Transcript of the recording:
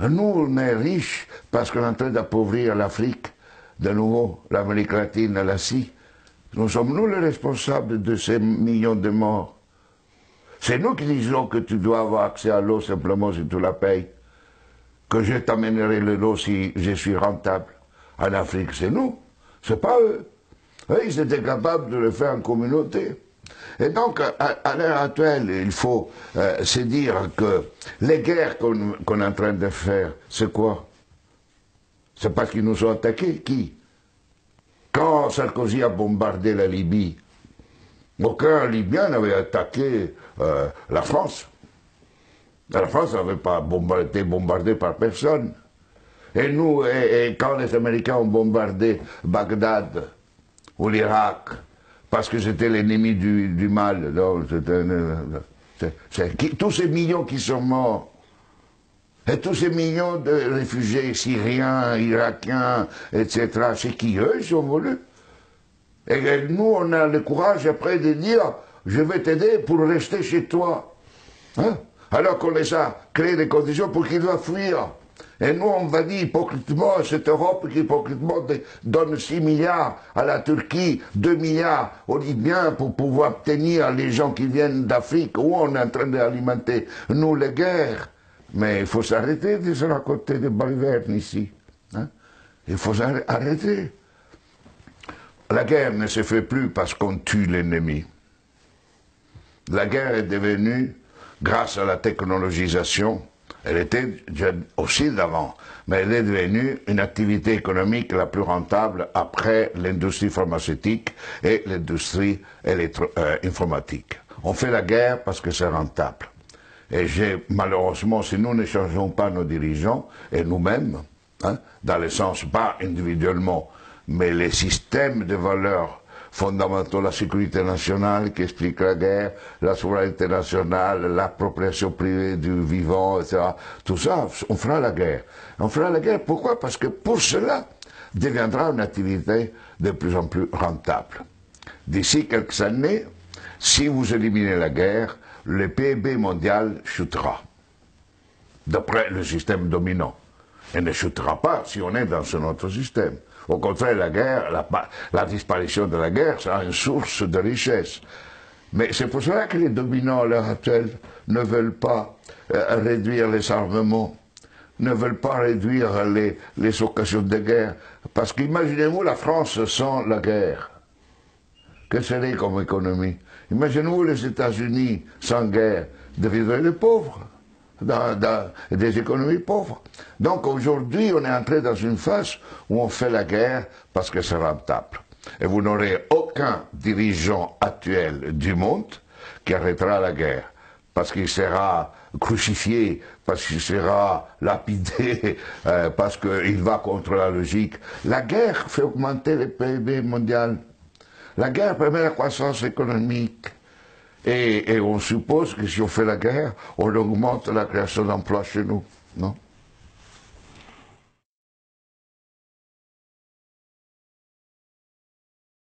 Nous, on est riches parce qu'on est en train d'appauvrir l'Afrique, de nouveau, l'Amérique latine, l'Asie. Nous sommes nous les responsables de ces millions de morts. C'est nous qui disons que tu dois avoir accès à l'eau simplement si tu la payes. Que je t'amènerai l'eau si je suis rentable. En Afrique, c'est nous, c'est pas eux. Eux, ils étaient capables de le faire en communauté. Et donc, à l'heure actuelle, il faut se dire que les guerres qu'on est en train de faire, c'est quoi? C'est parce qu'ils nous ont attaqués. Qui? Quand Sarkozy a bombardé la Libye, aucun Libyen n'avait attaqué la France. La France n'avait pas été bombardée par personne. Et nous, quand les Américains ont bombardé Bagdad ou l'Irak, parce que c'était l'ennemi du mal, tous ces millions qui sont morts, et tous ces millions de réfugiés syriens, irakiens, etc., c'est qui eux, ils sont voulus. Et nous, on a le courage après de dire, je vais t'aider pour rester chez toi. Hein? Alors qu'on les a créé des conditions pour qu'ils doivent fuir. Et nous, on va dire hypocritement, cette Europe qui hypocritement donne 6 milliards à la Turquie, 2 milliards aux Libyens pour pouvoir tenir les gens qui viennent d'Afrique, où on est en train d'alimenter, nous, les guerres. Mais il faut s'arrêter de se raconter des balivernes ici. Hein? Il faut arrêter. La guerre ne se fait plus parce qu'on tue l'ennemi. La guerre est devenue, grâce à la technologisation, elle était aussi d'avant, mais elle est devenue une activité économique la plus rentable après l'industrie pharmaceutique et l'industrie informatique. On fait la guerre parce que c'est rentable. Et malheureusement, si nous ne changeons pas nos dirigeants, et nous-mêmes, hein, dans le sens, pas individuellement, mais les systèmes de valeurs fondamentaux, la sécurité nationale qui explique la guerre, la souveraineté nationale, l'appropriation privée du vivant, etc. Tout ça, on fera la guerre. On fera la guerre, pourquoi? Parce que pour cela, deviendra une activité de plus en plus rentable. D'ici quelques années, si vous éliminez la guerre, le PIB mondial chutera, d'après le système dominant. Elle ne chutera pas si on est dans ce autre système. Au contraire, la guerre, la disparition de la guerre sera une source de richesse. Mais c'est pour cela que les dominants à l'heure actuelle ne veulent pas réduire les armements, ne veulent pas réduire les occasions de guerre. Parce qu'imaginez-vous la France sans la guerre. Que serait comme économie? Imaginez-vous les États-Unis sans guerre, deviendraient des pauvres. Des économies pauvres. Donc aujourd'hui, on est entré dans une phase où on fait la guerre parce que c'est rentable. Et vous n'aurez aucun dirigeant actuel du monde qui arrêtera la guerre, parce qu'il sera crucifié, parce qu'il sera lapidé, parce qu'il va contre la logique. La guerre fait augmenter le PIB mondial. La guerre permet la croissance économique. Et on suppose que si on fait la guerre, on augmente la création d'emplois chez nous, non?